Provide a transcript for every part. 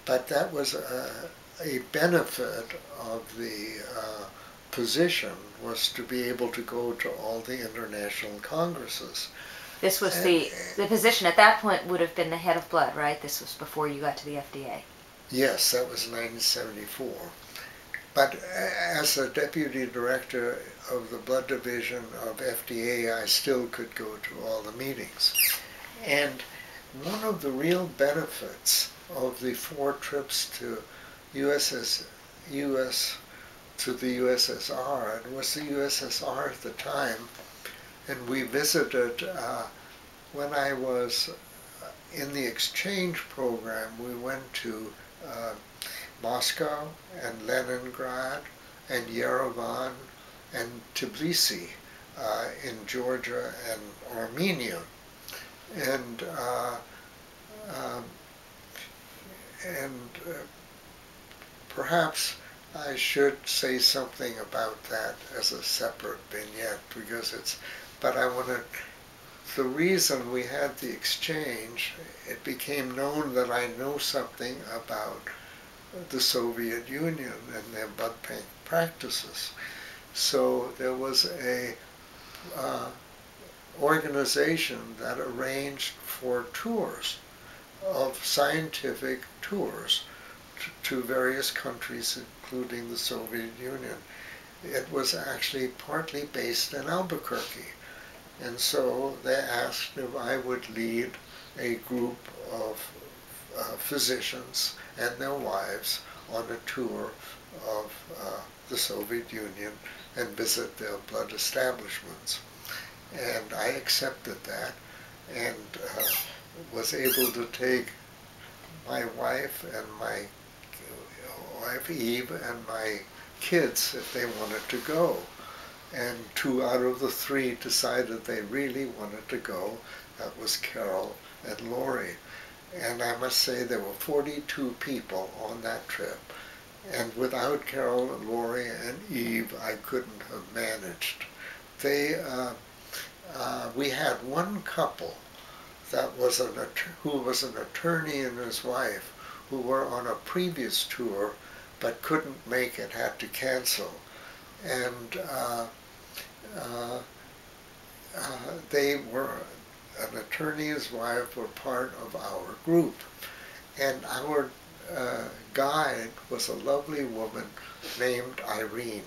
But that was a benefit of the position, was to be able to go to all the international congresses. This was the position at that point would have been the head of blood, right? This was before you got to the FDA. Yes, that was 1974. But as a deputy director of the blood division of FDA, I still could go to all the meetings. And one of the real benefits of the 4 trips to to the USSR, it was the USSR at the time, and we visited, when I was in the exchange program, we went to Moscow and Leningrad and Yerevan and Tbilisi in Georgia and Armenia. And perhaps I should say something about that as a separate vignette, because but I want to, the reason we had the exchange, it became known that I know something about the Soviet Union and their blood bank practices. So there was a organization that arranged for tours, of scientific tours to various countries, including the Soviet Union. It was actually partly based in Albuquerque. And so they asked if I would lead a group of physicians and their wives on a tour of the Soviet Union and visit their blood establishments. And I accepted that, and was able to take my wife and my wife Eve and my kids if they wanted to go. And 2 out of the 3 decided they really wanted to go. That was Carol and Lori. And I must say there were 42 people on that trip. And without Carol and Lori and Eve, I couldn't have managed. We had one couple that was who was an attorney and his wife, who were on a previous tour but couldn't make it, had to cancel. And they were, an attorney and his wife were part of our group. And our guide was a lovely woman named Irene.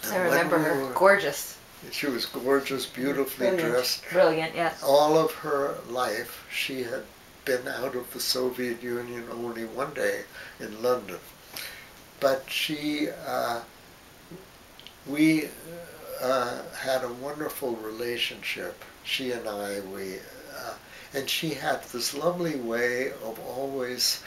And I remember her, gorgeous. She was gorgeous, beautifully dressed. Brilliant, yes. All of her life, she had been out of the Soviet Union only one day in London. But we had a wonderful relationship, she and I. And she had this lovely way of always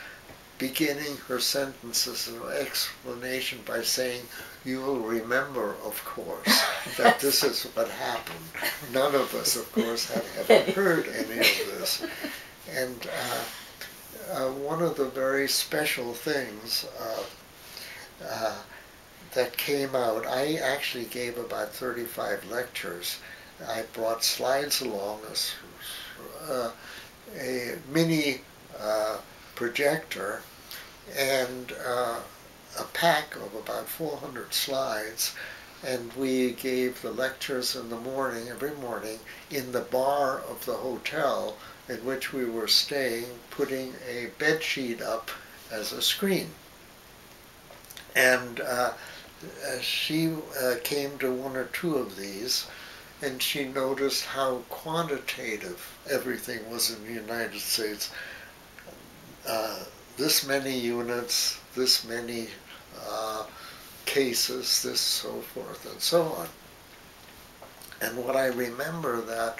beginning her sentences or explanation by saying, "You will remember, of course, that this is what happened." None of us, of course, had ever heard any of this. And one of the very special things that came out, I actually gave about 35 lectures. I brought slides along, a mini projector, and a pack of about 400 slides, and we gave the lectures in the morning, every morning, in the bar of the hotel in which we were staying, putting a bed sheet up as a screen. And she came to 1 or 2 of these, and she noticed how quantitative everything was in the United States. This many units, this many cases, this so forth and so on. And what I remember that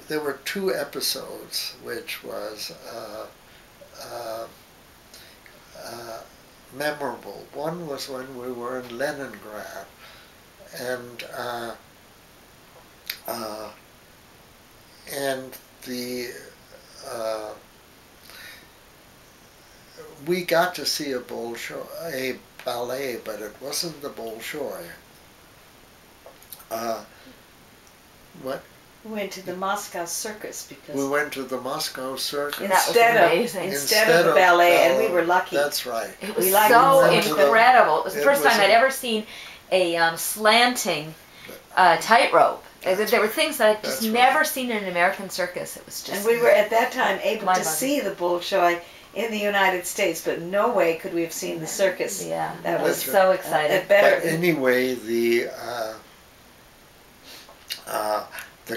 there were 2 episodes which was memorable. One was when we were in Leningrad, and we got to see a ballet, but it wasn't the Bolshoi. We went to the Moscow Circus We because went to the Moscow Circus. That was amazing. instead of the ballet, and we were lucky. That's right. It was We liked so We went to the- incredible. It was the it first was time I'd a- ever seen a slanting tightrope. There were things that I'd just That's never right. seen in an American circus. It was just. And we were at that time able to Mind-boggling. see the Bolshoi in the United States, but no way could we have seen the circus. Yeah, That I was That's so It excited. better. But anyway, the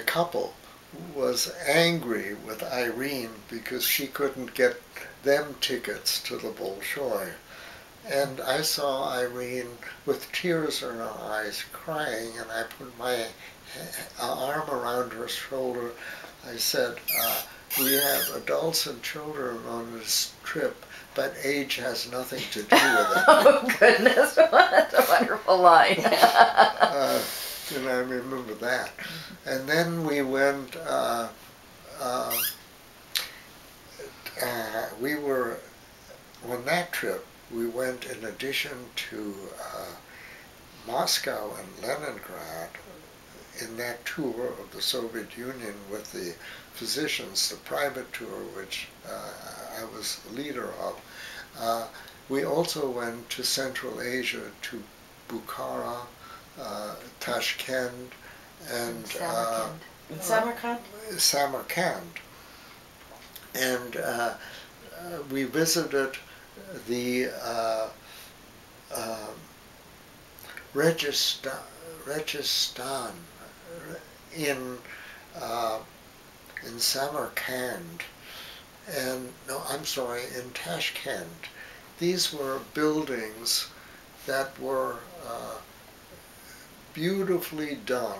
couple was angry with Irene because she couldn't get them tickets to the Bolshoi. And I saw Irene with tears in her eyes crying, and I put my arm around her shoulder. I said, we have adults and children on this trip, but age has nothing to do with it. Oh goodness, what a wonderful line. And I remember that. And then we went, we were, on that trip, we went in addition to Moscow and Leningrad, in that tour of the Soviet Union with the physicians, the private tour, which I was the leader of. We also went to Central Asia, to Bukhara, Tashkent, and Samarkand. Samarkand. And we visited the Rajasthan in Samarkand, and no, I'm sorry, in Tashkent. These were buildings that were beautifully done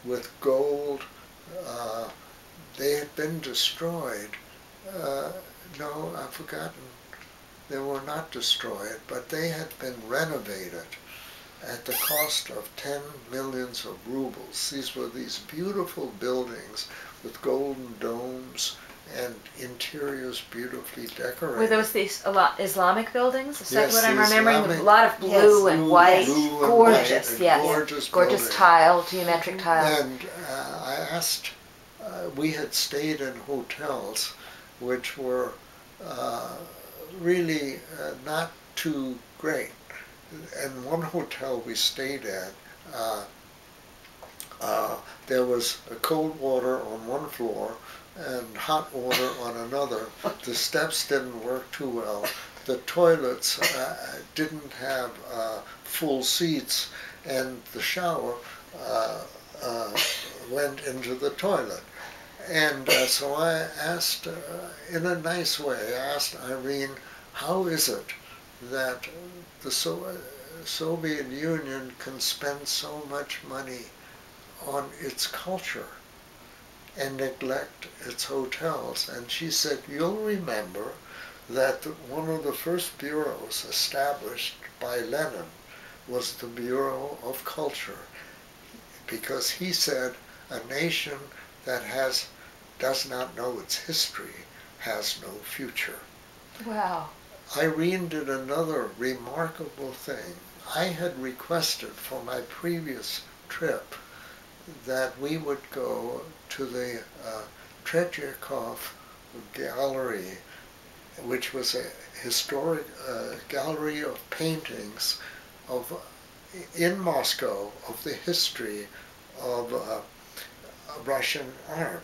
with gold. They had been destroyed. No, I've forgotten. They were not destroyed, but they had been renovated at the cost of 10 millions of rubles. These were these beautiful buildings with golden domes and interiors beautifully decorated. Were those these Islamic buildings? Is that Yes, what I'm the remembering? Islamic- With a lot of blue and white. Blue and Gorgeous, white, yes. Gorgeous, Gorgeous building. tile, geometric tile. And I asked, we had stayed in hotels which were really not too great. And one hotel we stayed at, there was a cold water on one floor and hot water on another. The steps didn't work too well. The toilets didn't have full seats, and the shower went into the toilet. And so I asked, in a nice way, I asked Irene, how is it that the Soviet Union can spend so much money on its culture and neglect its hotels? And she said, you'll remember that one of the first bureaus established by Lenin was the Bureau of Culture, because he said a nation that does not know its history has no future. Wow. Irene did another remarkable thing. I had requested for my previous trip that we would go to the Tretyakov Gallery, which was a historic gallery of paintings in Moscow of the history of Russian art,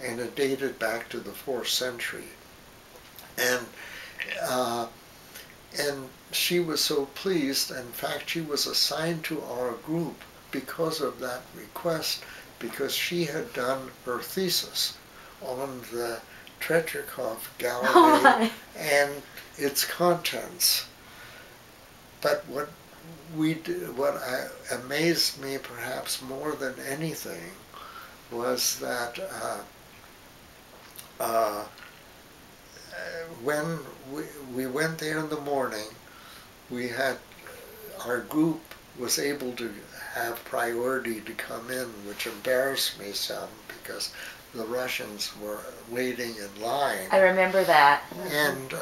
and it dated back to the 4th century. And she was so pleased. In fact, she was assigned to our group because of that request, because she had done her thesis on the Tretyakov Gallery and its contents. But what amazed me perhaps more than anything was that when we went there in the morning, our group was able to have priority to come in, which embarrassed me some because the Russians were waiting in line. I remember that. And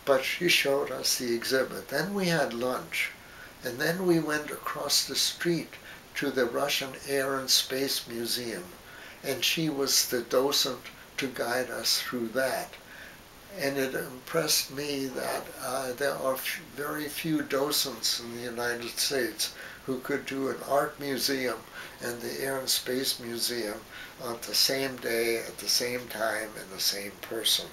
but she showed us the exhibit. Then we had lunch, and then we went across the street to the Russian Air and Space Museum. and she was the docent to guide us through that. And it impressed me that there are very few docents in the United States who could do an art museum and the Air and Space Museum on the same day, at the same time, and the same person.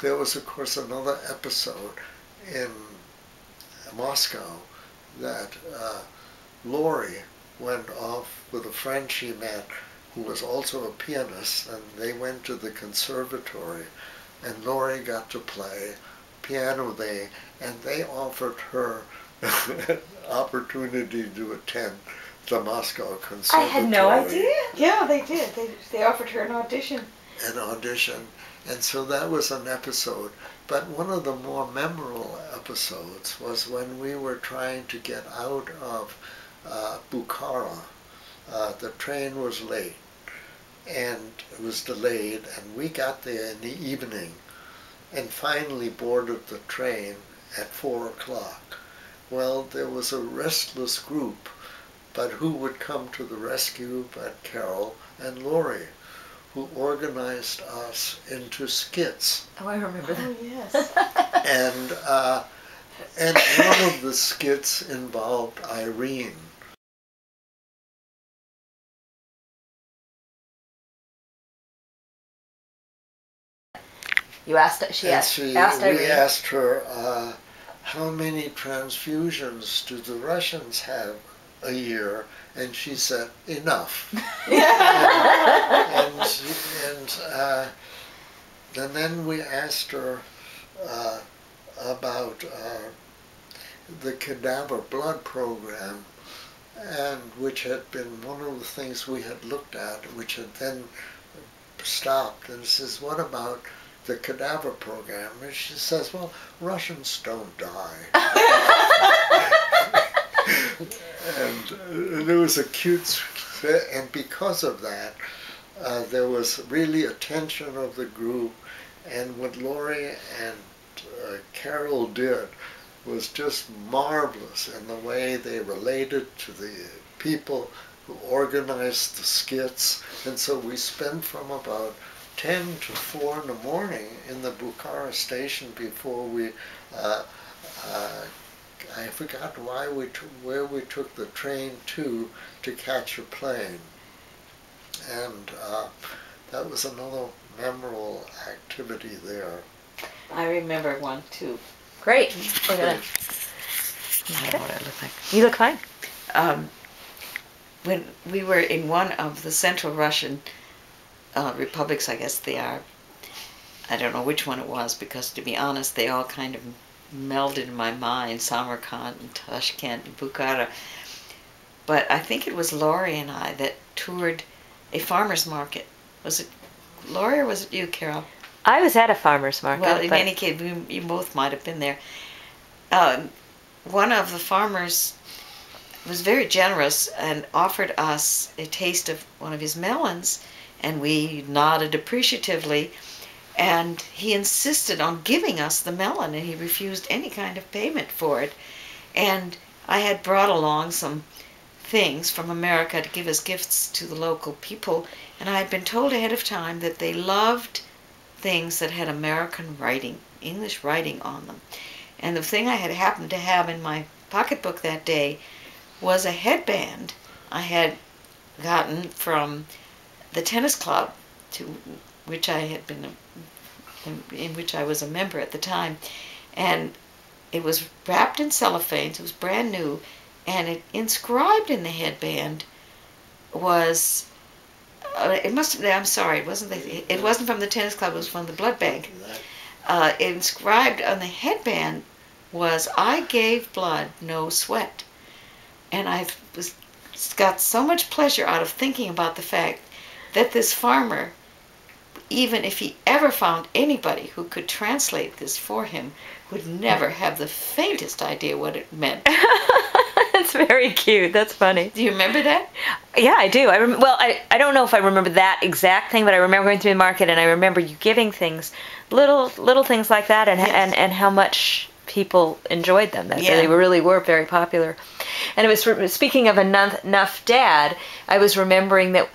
There was, of course, another episode in Moscow that Laurie went off with a friend she met who was also a pianist, and they went to the conservatory, and Laurie got to play piano there, and they offered her an opportunity to attend the Moscow Conservatory. I had no idea. Yeah, they did. They offered her an audition. An audition, and so that was an episode. But one of the more memorable episodes was when we were trying to get out of Bukhara. The train was late, and it was delayed, and we got there in the evening and finally boarded the train at 4 o'clock. Well, there was a restless group, but who would come to the rescue but Carol and Laurie, who organized us into skits. Oh, I remember that. Oh, yes. And one of the skits involved Irene. You asked. She asked. Asked We Irene. asked her, how many transfusions do the Russians have a year? And she said, enough. And then we asked her about the cadaver blood program, and which had been one of the things we had looked at, which had then stopped. And says, what about the cadaver program? And she says, well, Russians don't die. And it was a cute, and because of that, there was really attention of the group, and what Laurie and Carol did was just marvelous in the way they related to the people who organized the skits. And so we spent from about 10 to 4 in the morning in the Bukhara station before we I forgot where we took the train to catch a plane. And that was another memorable activity there. I remember one too. Great. Look at that. I don't know what I look like. You look fine. When we were in one of the Central Russian republics, I guess they are. I don't know which one it was, because to be honest, they all kind of melded in my mind, Samarkand and Tashkent and Bukhara. But I think it was Laurie and I that toured a farmer's market. Was it Laurie or was it you, Carol? I was at a farmer's market. Well, in any case, you both might have been there. One of the farmers was very generous and offered us a taste of one of his melons, and we nodded appreciatively. And he insisted on giving us the melon, and he refused any kind of payment for it. And I had brought along some things from America to give as gifts to the local people, and I had been told ahead of time that they loved things that had American writing, English writing on them. And the thing I had happened to have in my pocketbook that day was a headband I had gotten from the tennis club to which I had been in which I was a member at the time, and it was wrapped in cellophane. It was brand new, and it inscribed in the headband was it must have, I'm sorry, it wasn't from the tennis club, it was from the blood bank. Inscribed on the headband was, "I gave blood, no sweat." And I got so much pleasure out of thinking about the fact that this farmer, even if he ever found anybody who could translate this for him, would never have the faintest idea what it meant. That's very cute. That's funny. Do you remember that? Yeah, I do. I don't know if I remember that exact thing, but I remember going through the market, and I remember you giving things, little things like that, and Yes. and how much people enjoyed them. That Yeah. they really were very popular. And it was speaking of enough dad. I was remembering that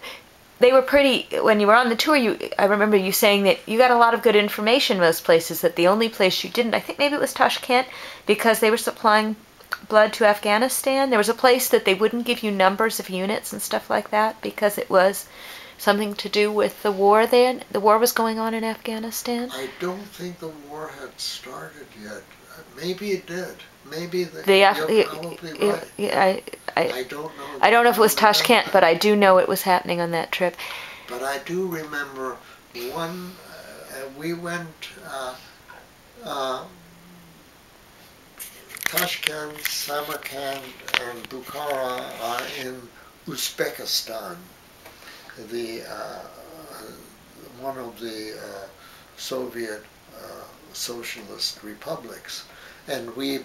they were pretty. When you were on the tour, I remember you saying that you got a lot of good information most places. That the only place you didn't, I think maybe it was Tashkent, because they were supplying blood to Afghanistan. There was a place that they wouldn't give you numbers of units and stuff like that because it was something to do with the war then? The war was going on in Afghanistan? I don't think the war had started yet. Maybe it did. Maybe You're probably right. I don't know. I don't know if it was Tashkent, that. but I do know it was happening on that trip. But I do remember one, we went, Tashkent, Samarkand, and Bukhara are in Uzbekistan, the one of the Soviet socialist republics, and we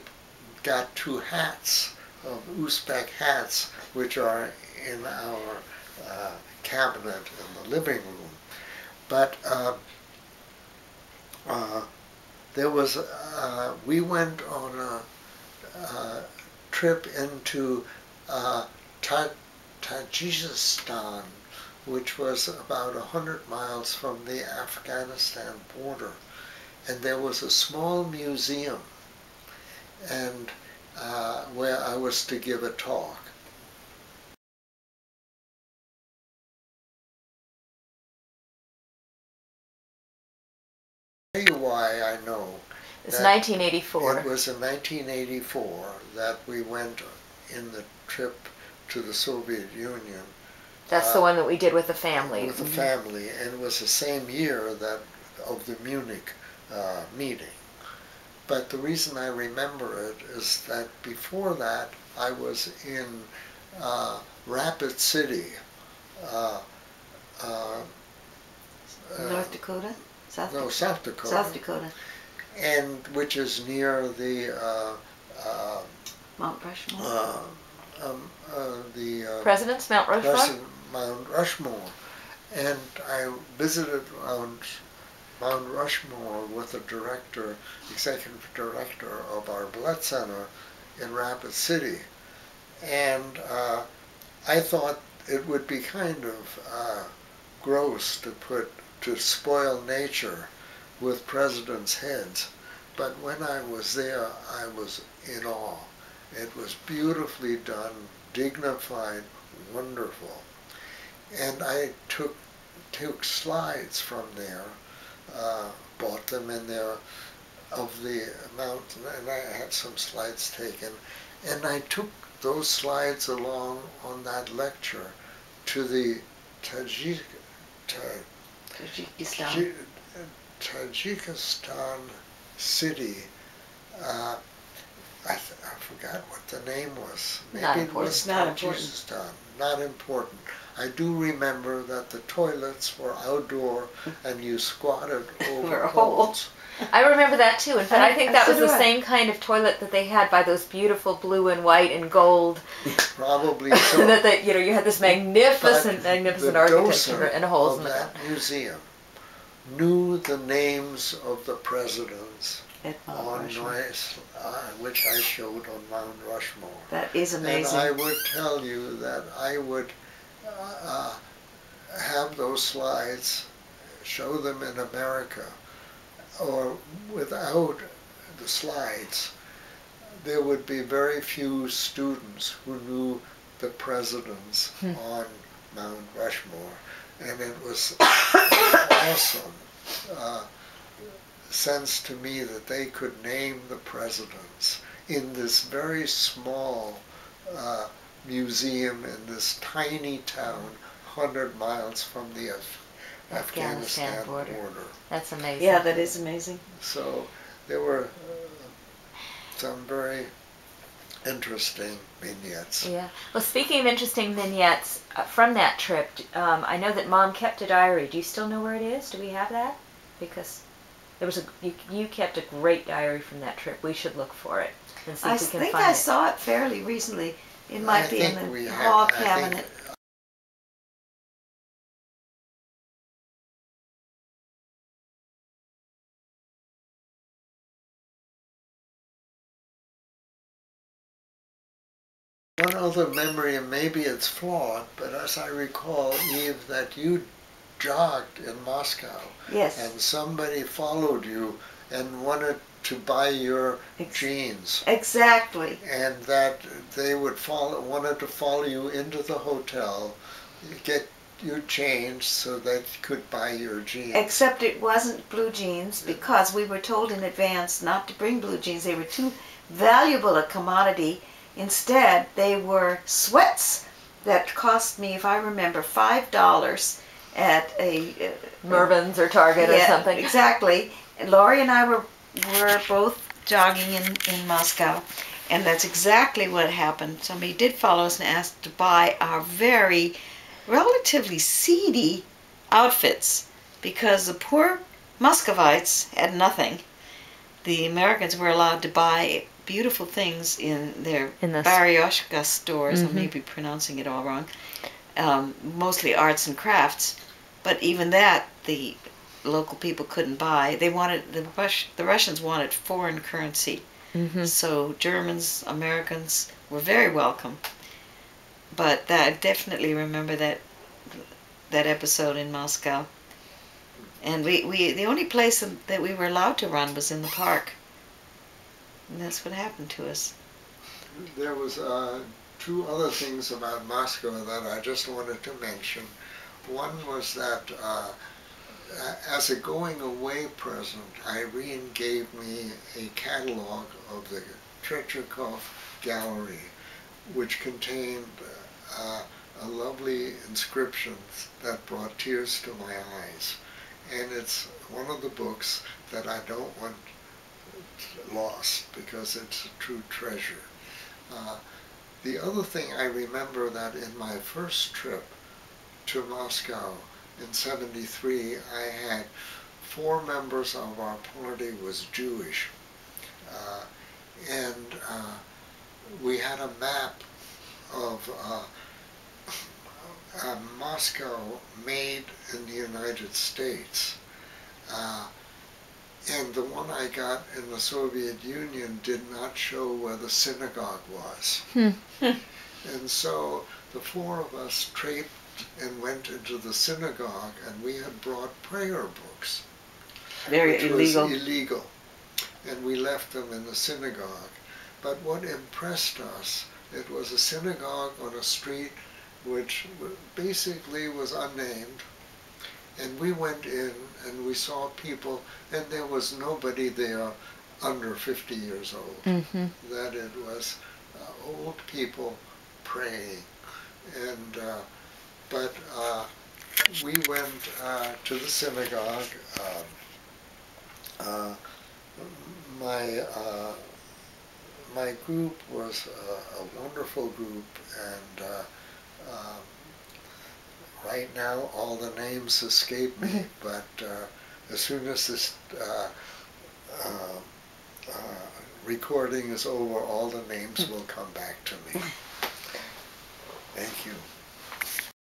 got 2 hats of Uzbek hats, which are in our cabinet in the living room. But there was we went on a trip into Tajikistan, which was about 100 miles from the Afghanistan border. And there was a small museum and where I was to give a talk. I'll tell you why I know. It's 1984. It was in 1984 that we went in the trip to the Soviet Union. That's the one that we did with the family. With the family, and it was the same year that of the Munich meeting. But the reason I remember it is that before that I was in Rapid City. North Dakota? South Dakota. South Dakota. And which is near the Mount Rushmore. President's Mount Rushmore? Mount Rushmore. And I visited Mount Rushmore with the executive director of our blood center in Rapid City. And I thought it would be kind of gross to spoil nature with presidents' heads. But when I was there, I was in awe. It was beautifully done, dignified, wonderful. And I took slides from there, bought them in there of the mountain, and I had some slides taken. And I took those slides along on that lecture to the Tajikistan city. I forgot what the name was. Maybe it was Tajikistan. Not important. I do remember that the toilets were outdoor and you squatted over holes. I remember that too. In fact, I think that was the same kind of toilet that they had by those beautiful blue and white and gold. Probably so. That you had this magnificent architecture and holes in the that museum knew the names of the presidents on which I showed on Mount Rushmore. That is amazing. And I would tell you that I would have those slides, show them in America, or without the slides, there would be very few students who knew the presidents on Mount Rushmore. And it was an awesome sense to me that they could name the presidents in this very small museum in this tiny town 100 miles from the Afghanistan border. That's amazing. Yeah, that is amazing. So there were some very interesting vignettes. Yeah. Well, speaking of interesting vignettes from that trip, I know that Mom kept a diary. Do you still know where it is? Do we have that? Because there was you kept a great diary from that trip. We should look for it and see if we can find it. I think I saw it fairly recently. It might be in the hall cabinet. One other memory, and maybe it's flawed, but as I recall, Eve, that you jogged in Moscow. Yes. And somebody followed you and wanted to buy your jeans. Exactly. And that they wanted to follow you into the hotel, get you changed so that you could buy your jeans. Except it wasn't blue jeans, because we were told in advance not to bring blue jeans. They were too valuable a commodity. Instead, they were sweats that cost me, if I remember, $5 at a Mervyn's or Target or something. Exactly. And Laurie and I were both jogging in Moscow, and that's exactly what happened. Somebody did follow us and asked to buy our very relatively seedy outfits, because the poor Muscovites had nothing. The Americans were allowed to buy beautiful things in their Baryoshka stores. I may be pronouncing it all wrong. Mostly arts and crafts, but even that the local people couldn't buy. They wanted the Russians wanted foreign currency. So Germans, Americans were very welcome. But I definitely remember that episode in Moscow. And we the only place that we were allowed to run was in the park. And that's what happened to us. There was two other things about Moscow that I just wanted to mention. One was that as a going away present, Irene gave me a catalog of the Tretyakov Gallery, which contained a lovely inscription that brought tears to my eyes. And it's one of the books that I don't want lost, because it's a true treasure. The other thing I remember, that in my first trip to Moscow in '73, I had 4 members of our party was Jewish. And we had a map of Moscow made in the United States. And the one I got in the Soviet Union did not show where the synagogue was. And so the 4 of us traipsed and went into the synagogue, and we had brought prayer books. Very illegal. Was illegal. And we left them in the synagogue. But what impressed us, it was a synagogue on a street which basically was unnamed. And we went in and we saw people, and there was nobody there under 50 years old. That it was old people praying. And but we went to the synagogue. My group was a wonderful group, and right now all the names escape me, but as soon as this recording is over, all the names will come back to me. Thank you.